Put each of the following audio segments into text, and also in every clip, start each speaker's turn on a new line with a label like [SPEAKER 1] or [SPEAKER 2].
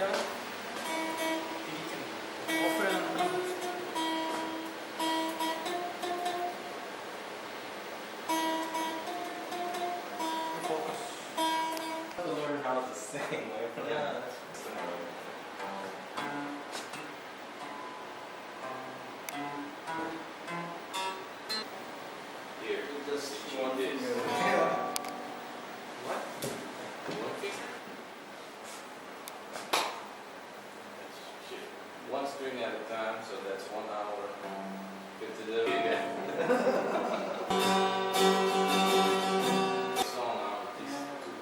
[SPEAKER 1] done, you can offer it on the focus.
[SPEAKER 2] To learn how to sing.
[SPEAKER 1] Yeah.
[SPEAKER 2] Here,
[SPEAKER 1] Just
[SPEAKER 2] you
[SPEAKER 1] one
[SPEAKER 2] this.
[SPEAKER 1] finger. What?
[SPEAKER 2] One finger? That's shit. One string at a time, so that's 1 hour. Good to do. Song hour, these two.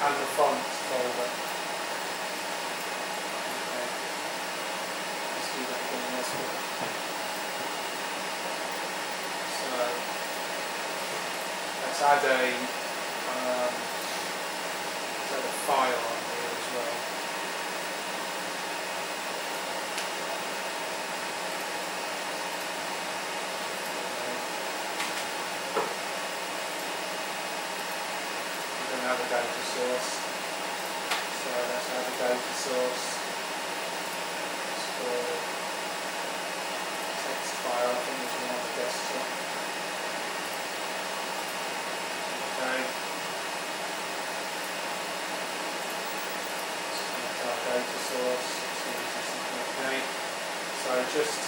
[SPEAKER 1] And the font folder. Okay. Let's do that again this one. So let's add a file on here as well. We're going to have a data source. So let's add a data source. It's called text file. I think there's one on the desktop. Okay. So that's our data source. Okay. So just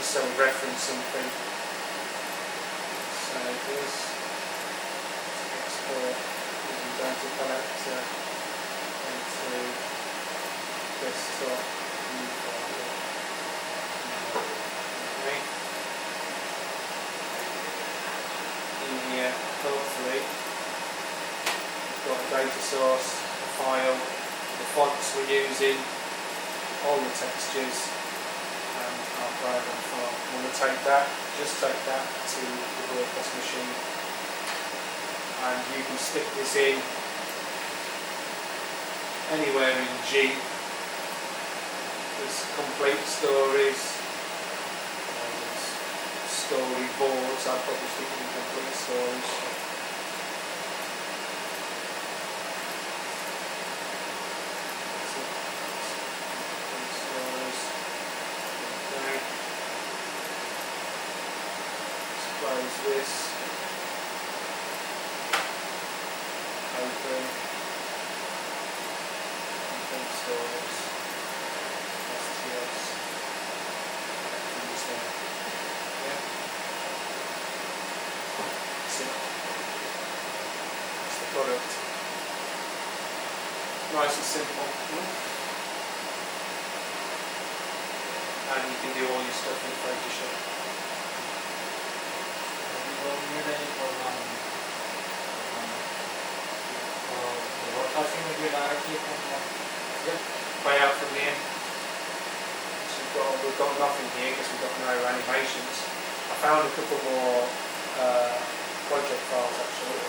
[SPEAKER 1] so we reference something. So here's export using data collector into desktop new folder. Okay. In here, hopefully, we've got the data source, the file, the fonts we're using, all the textures, and our program file. I'm going to take that, just take that to the Procast machine, and you can stick this in anywhere in G. There's complete stories, there's storyboards. I'll probably stick in complete stories. Close this, open, complete stories, STS, use there. Yeah. That's it. That's the product. Nice and simple. And you can do all your stuff in Photoshop.
[SPEAKER 3] Broadcasting will be directly from the
[SPEAKER 1] Play out from here. So we've got nothing here because we've got no animations. I found a couple more project files actually.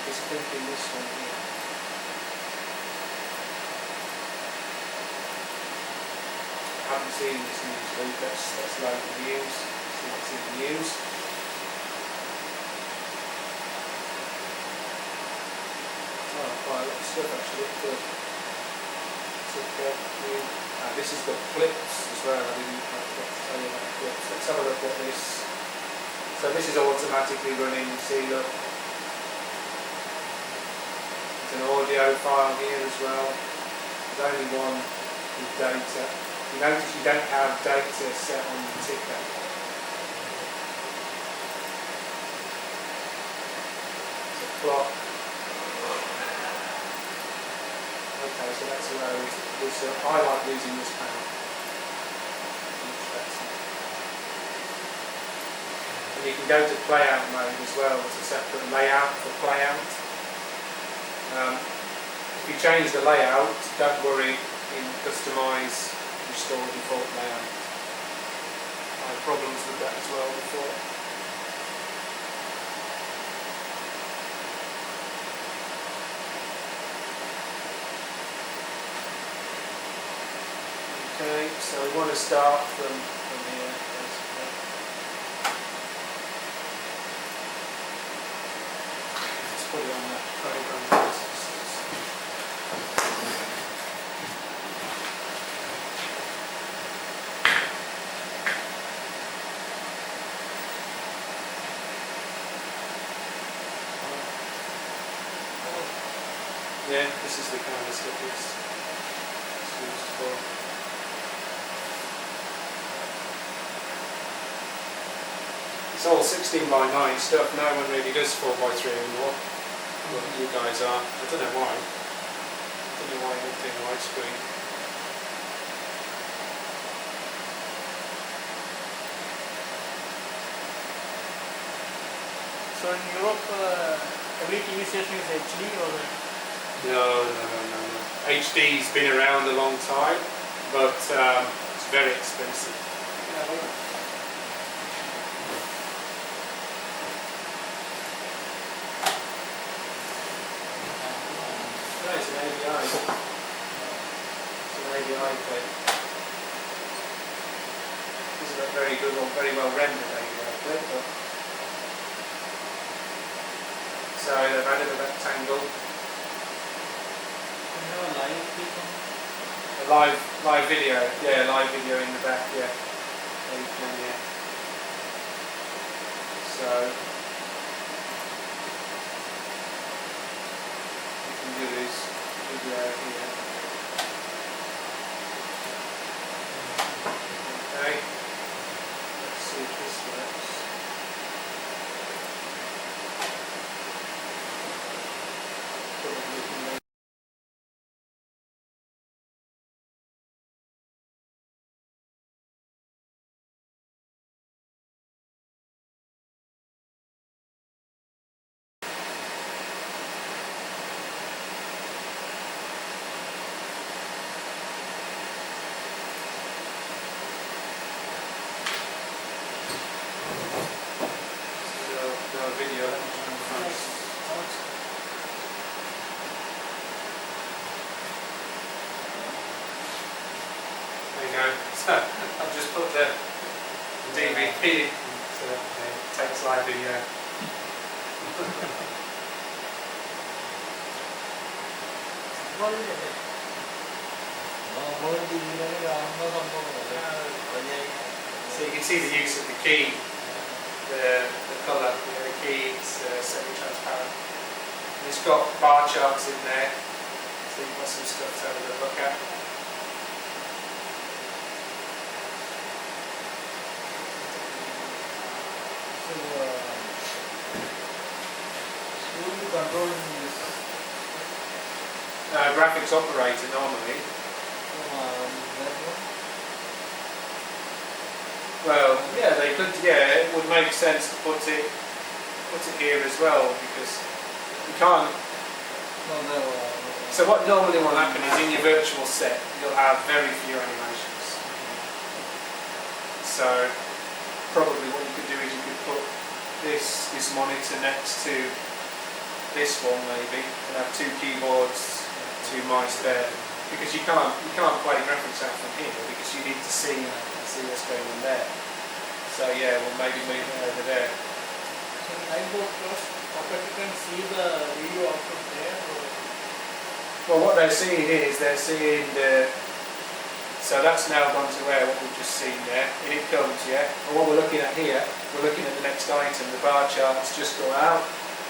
[SPEAKER 1] Just thinking this one here. I haven't seen this news week. Let's load the news. See what's in the news. Oh, quite a lot of stuff actually. This has got clips as well. I forgot to tell you about clips. Let's have a look at this. So this is automatically running. See, look. There's an audio file here as well. There's only one with data. You notice you don't have data set on the ticker. It's a clock. so that's where I like using this panel. Much better. And you can go to playout mode as well. There's a separate layout for playout. If you change the layout, don't worry, in customise, restore default layout. I had problems with that as well before. Okay, so we want to start from here, basically. Let's put it on that program basis. Yeah, this is the kind of stuff it's used for. It's all 16 by 9 stuff. No one really does 4 by 3 anymore. Well, you guys are. I don't know why. I don't know why you're not doing widescreen.
[SPEAKER 3] So in Europe, every TV station is HD or?
[SPEAKER 1] No. HD's been around a long time, but it's very expensive. No, it's an AVI. It's an AVI clip. This is a very good or very well rendered AVI clip. But so they've added a rectangle. A live video, yeah, live video in the back, yeah. There you can, yeah. So you can do this video here. Okay. Let's see if this works. Probably can. Video. There you go. So I've just put the DVD in, so it takes live video. So you can see the use of the key, the colour, the key, it's semi-transparent. And it's got bar charts in there, so you've got some stuff to have a look at.
[SPEAKER 3] So, who will be controlling this?
[SPEAKER 1] Graphics operator normally. Well, yeah, they could. Yeah, it would make sense to put it here as well, because you can't. So what normally will happen is in your virtual set you'll have very few animations. So probably what you could do is you could put this monitor next to this one maybe, and have two keyboards, two mice there, because you can't play graphics out from here because you need to see what's going on there. So yeah, we'll maybe move it over there.
[SPEAKER 3] So in Nightboard Plus, operator can see the video output there? Or?
[SPEAKER 1] Well, what they're seeing is they're seeing the. So that's now gone to where what we've just seen there. In it comes, yeah. And what we're looking at here, we're looking at the next item. The bar chart's just gone out.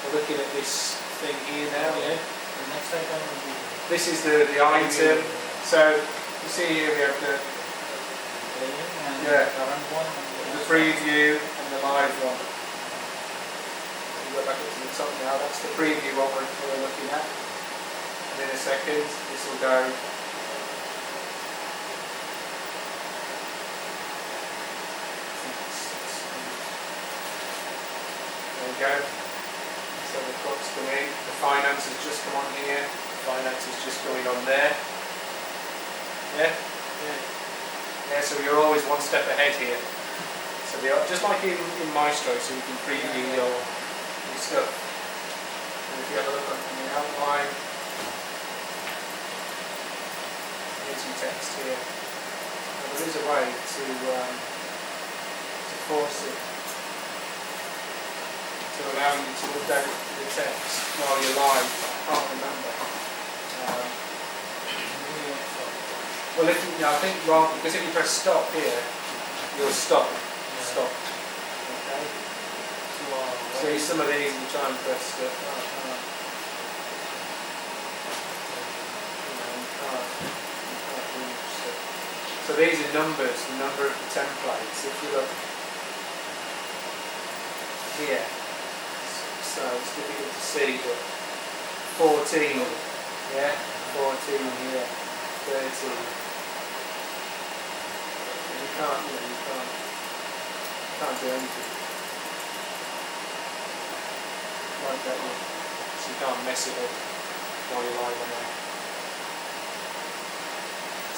[SPEAKER 1] We're looking at this thing here now, yeah.
[SPEAKER 3] The next item will be.
[SPEAKER 1] This is the item. So you see here we have the. Yeah.
[SPEAKER 3] Current one.
[SPEAKER 1] The preview and the live one. You go back up to the top now, that's the preview one we're looking at. And and in a second this will go. There we go. So the clock's come in. The finance has just come on here. The finance is just going on there. Yeah? Yeah, so you're always one step ahead here. So they are, just like in Maestro, so you can preview your stuff. And if you have a look on the outline, here's your text here. Now there is a way to force it to allow you to update the text while you're live. I can't remember. Well, if you, I think rather, because if you press stop here, you'll stop. Stop. Okay. See some of these and try and press stuff. So these are numbers, the number of the templates. If you look here, so it's difficult to see, but 14, yeah, 14 here, 13. You can't do anything like that, so you can't mess it up while you're live on air.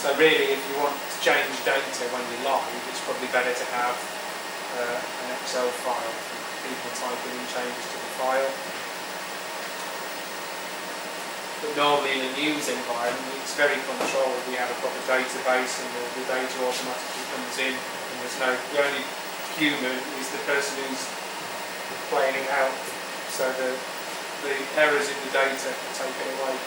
[SPEAKER 1] So really, if you want to change data when you're live, it's probably better to have an Excel file for people typing in changes to the file. But normally in a news environment, it's very controlled. We have a proper database, and the data automatically comes in, and the only human is the person who's playing it out. So the errors in the data are taken away.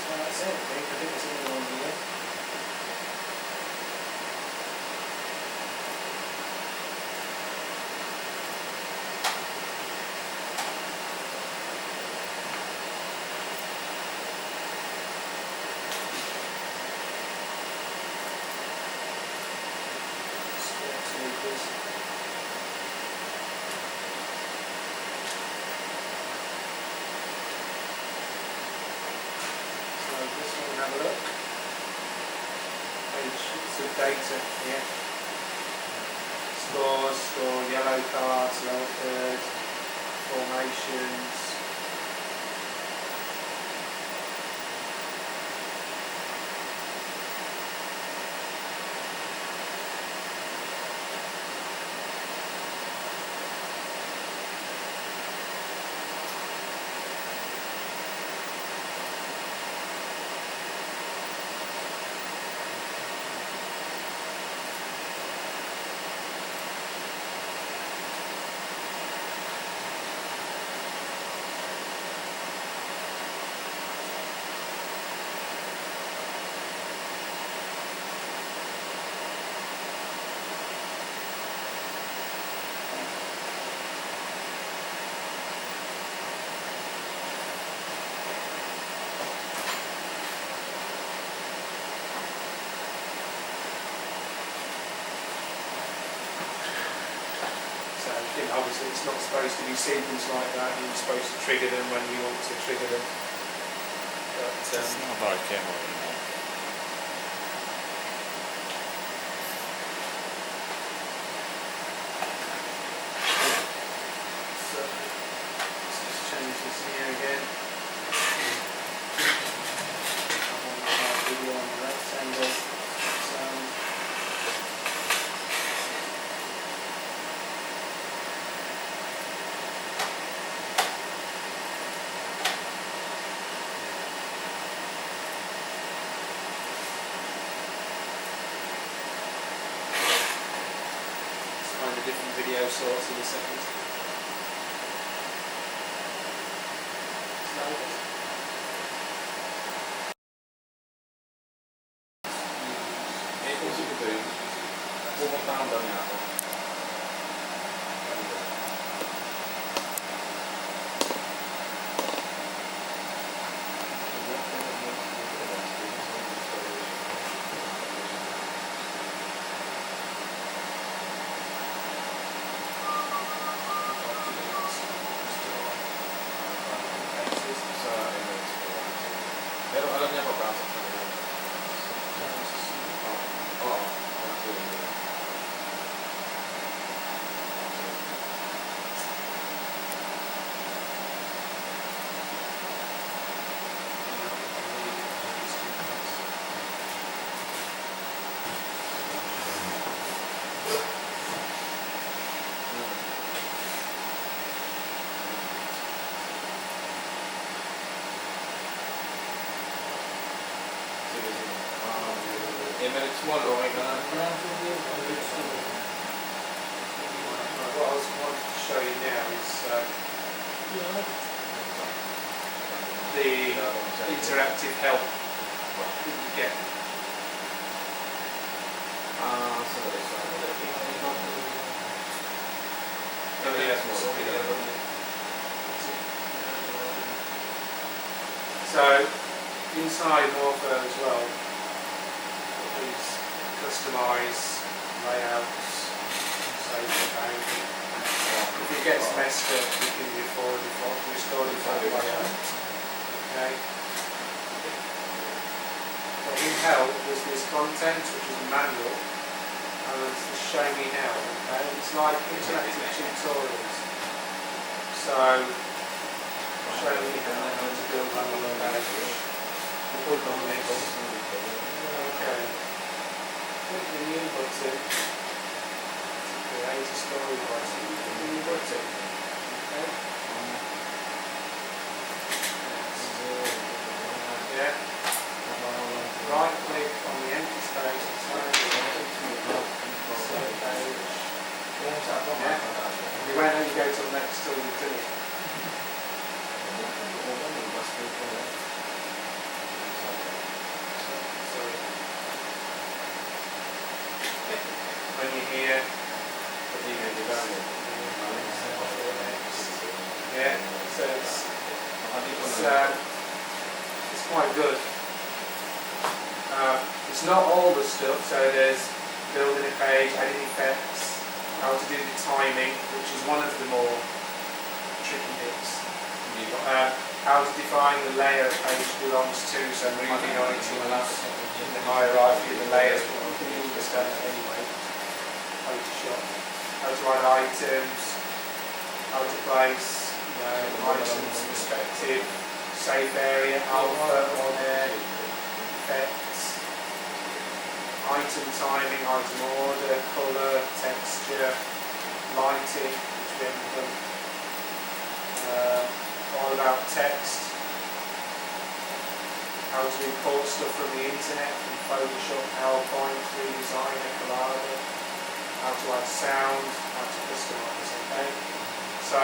[SPEAKER 1] So that's it, I think there's another one here. Have a look. Page of data here. Scores, score, yellow cards, lower third, formations. Obviously it's not supposed to be sequenced like that, you're supposed to trigger them when you want to trigger them. But,
[SPEAKER 4] it's not about camera anymore.
[SPEAKER 1] So let's just change this here again. Video on the rectangle. Different video source in a second.
[SPEAKER 2] E così che poi può montare un bagnato. मेरे small drawing का
[SPEAKER 3] Program should be
[SPEAKER 1] What I was wanting to show you now is the interactive help that you get.
[SPEAKER 2] sorry.
[SPEAKER 1] So inside Morpho as well, these customise layouts, save the page. If it gets messed up, you can restore default layout. Okay. But in help, there's this content which is manual, and there's the show me how. Okay, it's like interactive tutorials. So show me how to build a new page. Click on this. Okay. Click the new button. Create a story button. Click the new button. Okay. Yeah. Right click on the empty space and type save page. Yeah. You won't let you go till next till you've done it. When you're here, yeah, so it's quite good. It's not all the stuff, so there's building a page, adding effects, how to do the timing, which is one of the more tricky bits. How to define the layer a page belongs to, so moving on into in the hierarchy of the layers, but you can understand that anyway. Photoshop. How to add items, how to place items, perspective, safe area, alpha on there, effects, item timing, item order, colour, texture, lighting, which we haven't done. All about text, how to import stuff from the internet, from Photoshop, PowerPoint, 3Design, Collage, how to add sound, how to customise, okay? So,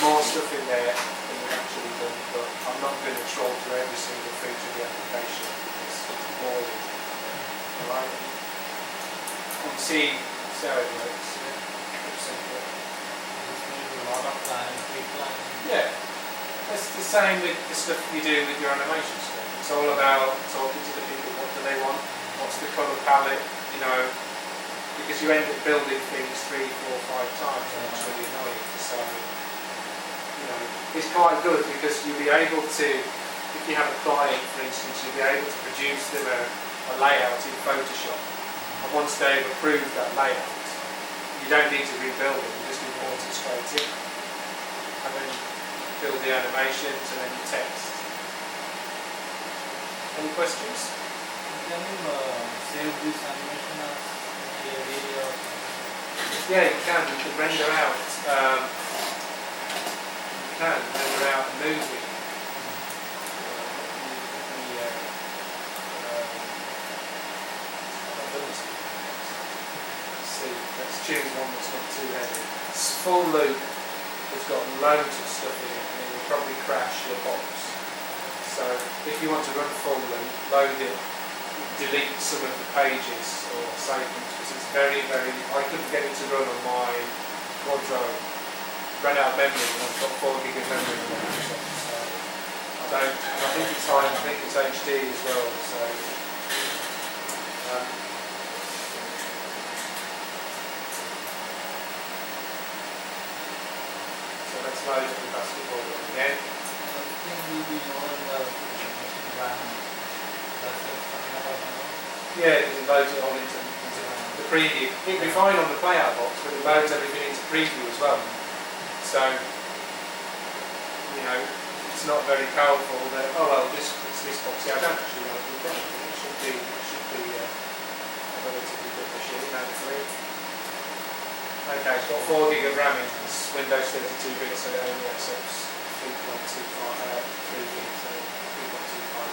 [SPEAKER 1] more stuff in there than we've actually done, but I'm not going to troll through every single feature of the application because it's boring. Alright? You can see how it works. Pretty simple.
[SPEAKER 3] a lot of planning, pre-planning.
[SPEAKER 1] Yeah. It's the same with the stuff you do with your animation stuff. It's all about talking to the people, what do they want, what's the colour palette, because you end up building things 3, 4, 5 times and it's really annoying. So, it's quite good because you'll be able to, if you have a client for instance, you'll be able to produce them a layout in Photoshop, and once they've approved that layout, you don't need to rebuild it, you just import it straight in, and then build the animations and then the text. Any questions?
[SPEAKER 3] Can you save this animation as a video?
[SPEAKER 1] Yeah, you can render out. You can render out a movie. Let's choose one that's not too heavy. It's full loop. It's got loads of stuff in it, and it will probably crash your box. So if you want to run full loop, load it, delete some of the pages or save them, because it's very, very. I couldn't get it to run on my Quadro. Ran out of memory, and I've got 4 gig of memory on my laptop. So I don't. And I think it's high. I think it's HD as well. So. Let's load up the basketball one again.
[SPEAKER 3] Everything will be on the machine RAM. That's it coming up on the
[SPEAKER 1] Yeah, because it loads it all into the preview. It'll be fine on the playout box, but it loads everything into preview as well. So, it's not very powerful that, oh well, it's this box here. I don't actually know what we've got. It should be a relatively good machine, hopefully. Okay, it's got 4 gig of RAM in this Windows 32 bit, so it only accepts 3 gig, so 3.25.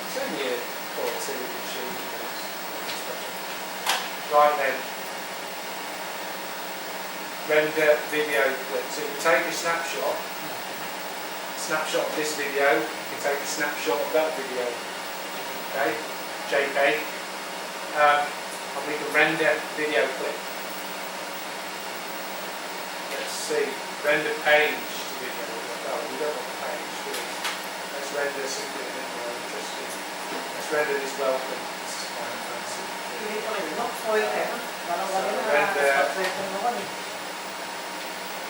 [SPEAKER 1] It's only a or two machines. Right then, render video clip. So you can take a snapshot of this video, you can take a snapshot of that video, okay, JPEG, and we can render video clip. Let's see, render page to video. Oh, we don't want page, do we? Let's render something a bit more interesting. Let's render this welcome. This is fine, fancy. Render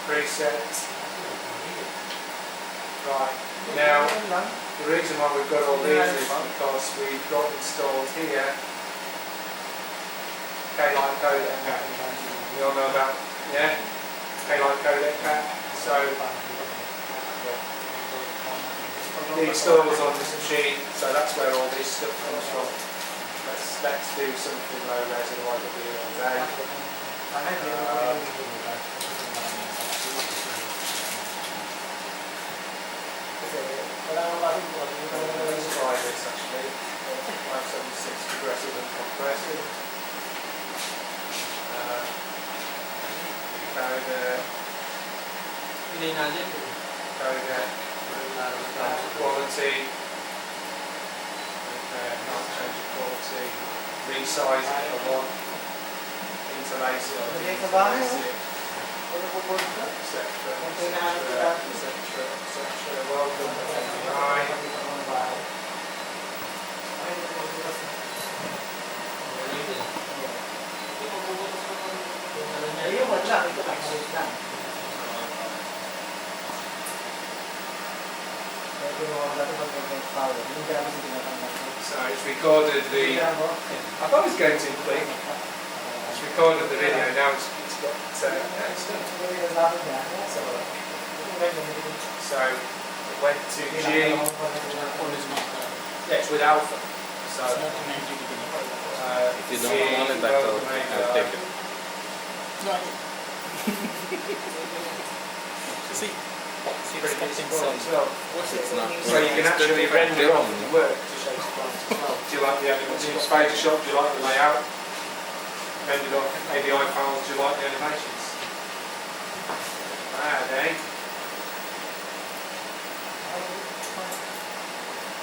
[SPEAKER 1] preset. Right, now the reason why we've got all these is because we've got installed here K-Line codec pack. We all know about, yeah, K-Line codec pack. So the installer's on this machine, so that's where all this stuff comes from. Let's do something low res, otherwise we'll be here all day. Let's try this actually. 576 progressive and compressive. Codec. Quality. Not change the quality. Resize it if I want. Interlace it or deinterlace it. Etc. Welcome. Right. So it's recorded the. I thought it was going too quick. It's recorded the video. Now it's got. So it went to G. Yeah, it's with alpha. So
[SPEAKER 4] If you don't want it, I'll take it. See, it's getting some. It's not.
[SPEAKER 1] So you can actually render off the work to show the plans as well. Do you like the animations? Photoshop, do you like the layout? Rendered off AVI files, do you like the animations? Eh?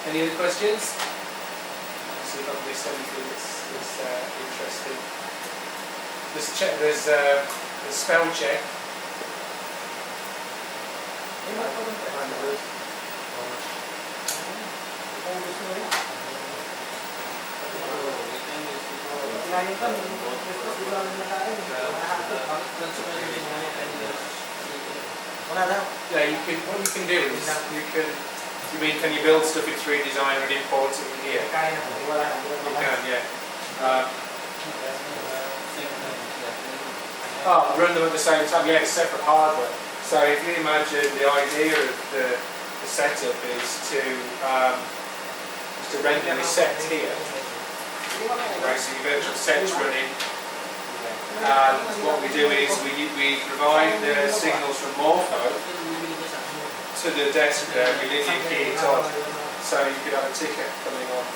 [SPEAKER 1] Any other questions? Let's see if I've missed anything that's interesting. Just check, there's spell check. Yeah, you can. What you can do is you can. You mean can you build stuff in 3D Designer and import it in here? You can, yeah. Run them at the same time. Yeah, it's separate hardware. So if you imagine the idea of the setup is to render the set here. Right, so your virtual set's running. And what we do is we provide the signals from Morpho to the desk there, we linear key it on. So you could have a ticket coming on.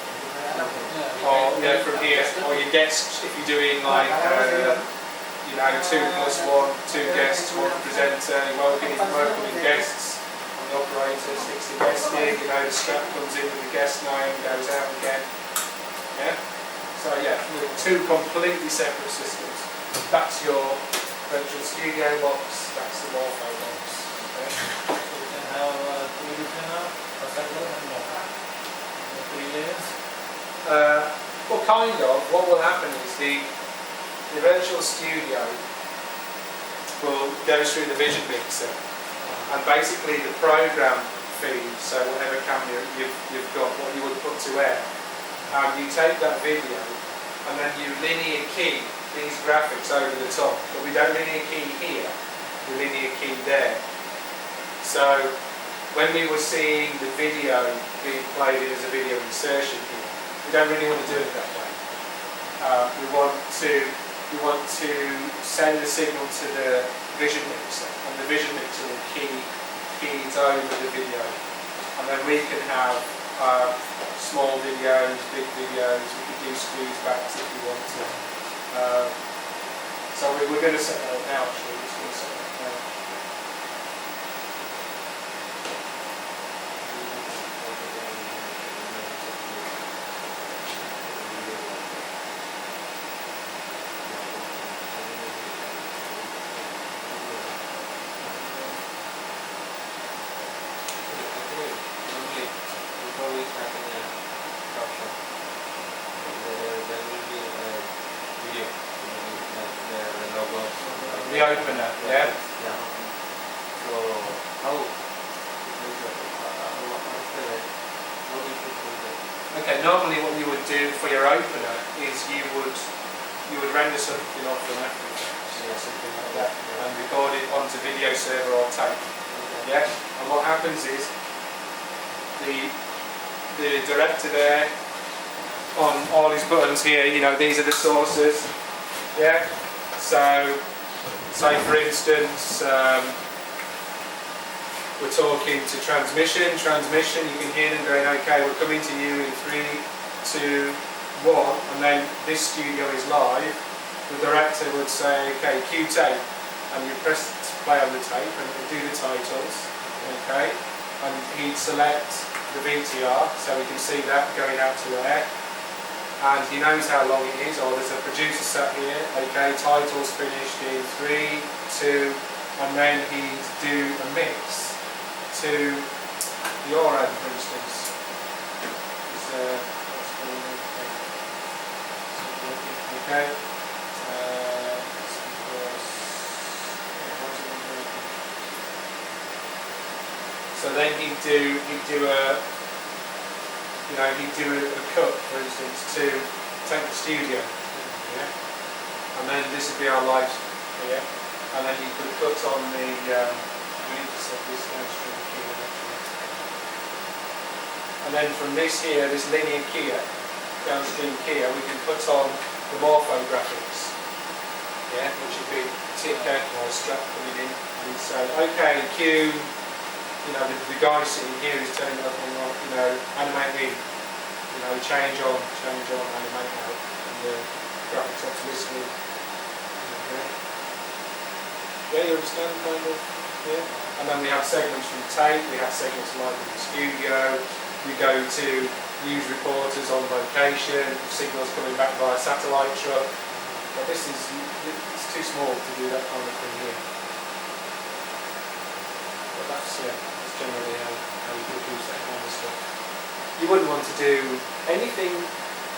[SPEAKER 1] Or from here, or your guests, if you're doing like 2 plus 1, 2 guests, 1 presenter, you're welcoming guests on the operator, 60 guests here, the strap comes in with the guest name, goes out again. Yeah? So yeah, with 2 completely separate systems. That's your virtual studio box, that's the Morpho box. Okay? Well, kind of. What will happen is the virtual studio will go through the vision mixer, and basically the program feed, so whatever camera you've got, what you would put to air, you take that video and then you linear key these graphics over the top, but we don't linear key here, we linear key there. So when we were seeing the video being played in as a video insertion here, we don't really want to do it that way. We want to send the signal to the vision mixer, and the vision mixer will key it over the video, and then we can have small videos, big videos. We could do squeeze backs if you want to. So we're going to set that up now. Actually, we're just going to set that up now. The opener, yeah?
[SPEAKER 2] Yeah. So, how do you do that?
[SPEAKER 1] Okay, normally what you would do for your opener is you would render something off from After Effects or something like that and record it onto video server or tape. Yeah? And what happens is the director there on all his buttons here, you know, these are the sources. Yeah? So say for instance, we're talking to transmission, you can hear them going, okay, we're coming to you in 3, 2, 1, and then this studio is live. The director would say, okay, cue tape, and you press play on the tape and it would do the titles, okay, and he'd select the VTR so we can see that going out to air. And he knows how long it is, or there's a producer sat here, okay, titles finished in 3, 2, and then he'd do a mix to the Orad, for instance. Okay. So then he'd do a cut, for instance, to take the studio, yeah? And then this would be our light here, and then you could cut on the, we need to set this downstream key actually. And then from this here, this linear key, downstream key, we can put on the morpho graphics, yeah, which would be ticker or strap coming in, and you'd say, okay, cue. You know, the guy sitting here is turning up on, you know, animate in, you know, change on, animate out, and the graphics op's listening. Okay. Yeah, you understand, kind of? Yeah. And then we have segments from tape, we have segments live in the studio, we go to news reporters on location, signals coming back via satellite truck. But this is, it's too small to do that kind of thing here. But that's, generally how you produce that kind of stuff. You wouldn't want to do anything.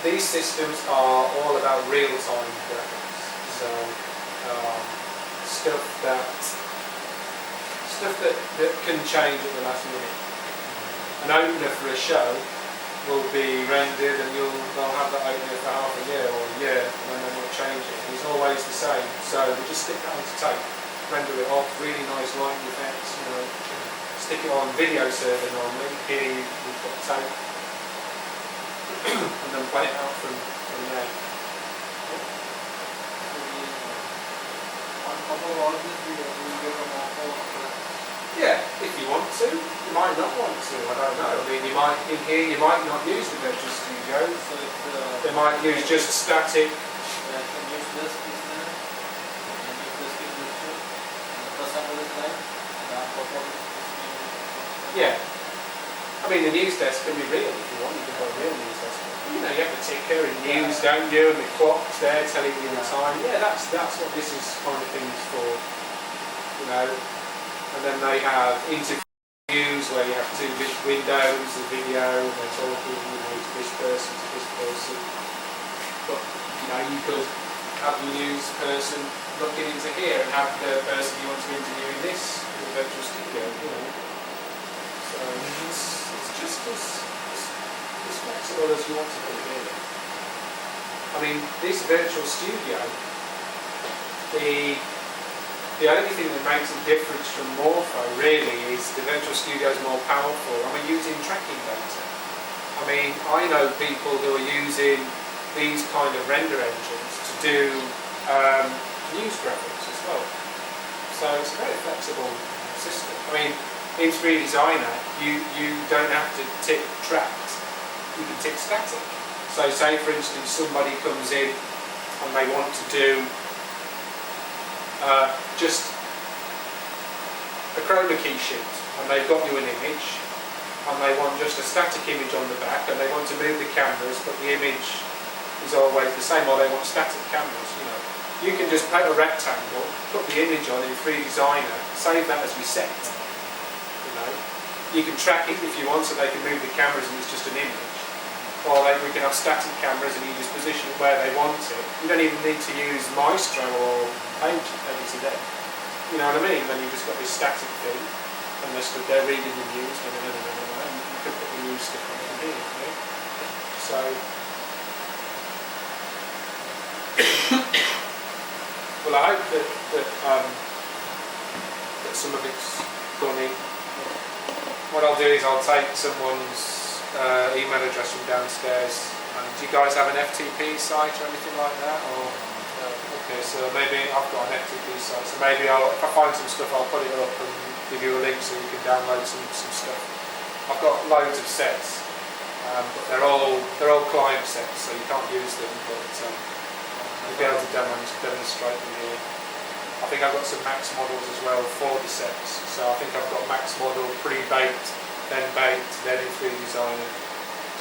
[SPEAKER 1] These systems are all about real-time graphics. So stuff that can change at the last minute. An opener for a show will be rendered, and they'll have that opener for half a year or a year, and then they won't change it. And it's always the same. So we just stick that onto tape, render it off, really nice lighting effects, you know. Stick it on video server normally. Here we've got tape, and then play it out from there. Yeah, if you want to. You might not want to. I don't know. I mean, you might in here. You might not use the virtual studio.
[SPEAKER 3] So
[SPEAKER 1] they might use just static.
[SPEAKER 3] I can use this piece there. I can use this piece too. The first sample is live.
[SPEAKER 1] Yeah. I mean, the news desk can be real if you want. You can put a real news desk. You know, you have the ticker and news, don't you? And the clock's there telling you the time. Yeah, that's what this is kind of things for. You know. And then they have interviews where you have 2 windows, the video, and they're talking, you know, to this person. But you know, you could have the news person looking into here and have the person you want to interview in this in the virtual studio. You know. So it's just as flexible as you want to be, really. I mean, this virtual studio, the only thing that makes it different from Morpho really is the virtual studio is more powerful. I mean, using tracking data. I mean, I know people who are using these kind of render engines to do news graphics as well. So it's a very flexible system. I mean, in 3 Designer, you don't have to tick tracked, you can tick static. So say for instance somebody comes in and they want to do just a chroma key shoot, and they've got you an image, and they want just a static image on the back, and they want to move the cameras, but the image is always the same, or they want static cameras, you know. You can just paint a rectangle, put the image on in 3 Designer, save that as reset. You know, you can track it if you want, so they can move the cameras and it's just an image. Or we can have static cameras and you just position it where they want it. You don't even need to use Maestro or Paint today. You know what I mean? Then you've just got this static thing, and they're stood there reading the news, and you can put the news stuff on here. Okay? So, well, I hope that some of it's gone in. What I'll do is I'll take someone's email address from downstairs. Do you guys have an FTP site or anything like that? Or okay, so maybe I've got an FTP site. So maybe if I find some stuff, I'll put it up and give you a link so you can download some stuff. I've got loads of sets, but they're all client sets, so you can't use them. But you'll be able to demonstrate them here. I think I've got some Max models as well for the sets. So I think I've got Max model pre-baked, then baked, then in 3 Designer.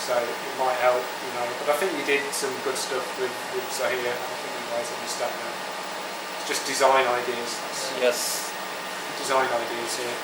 [SPEAKER 1] So it might help, you know. But I think you did some good stuff with Zahir. I think you guys understand that. It's just design ideas.
[SPEAKER 4] Yes.
[SPEAKER 1] Design ideas here.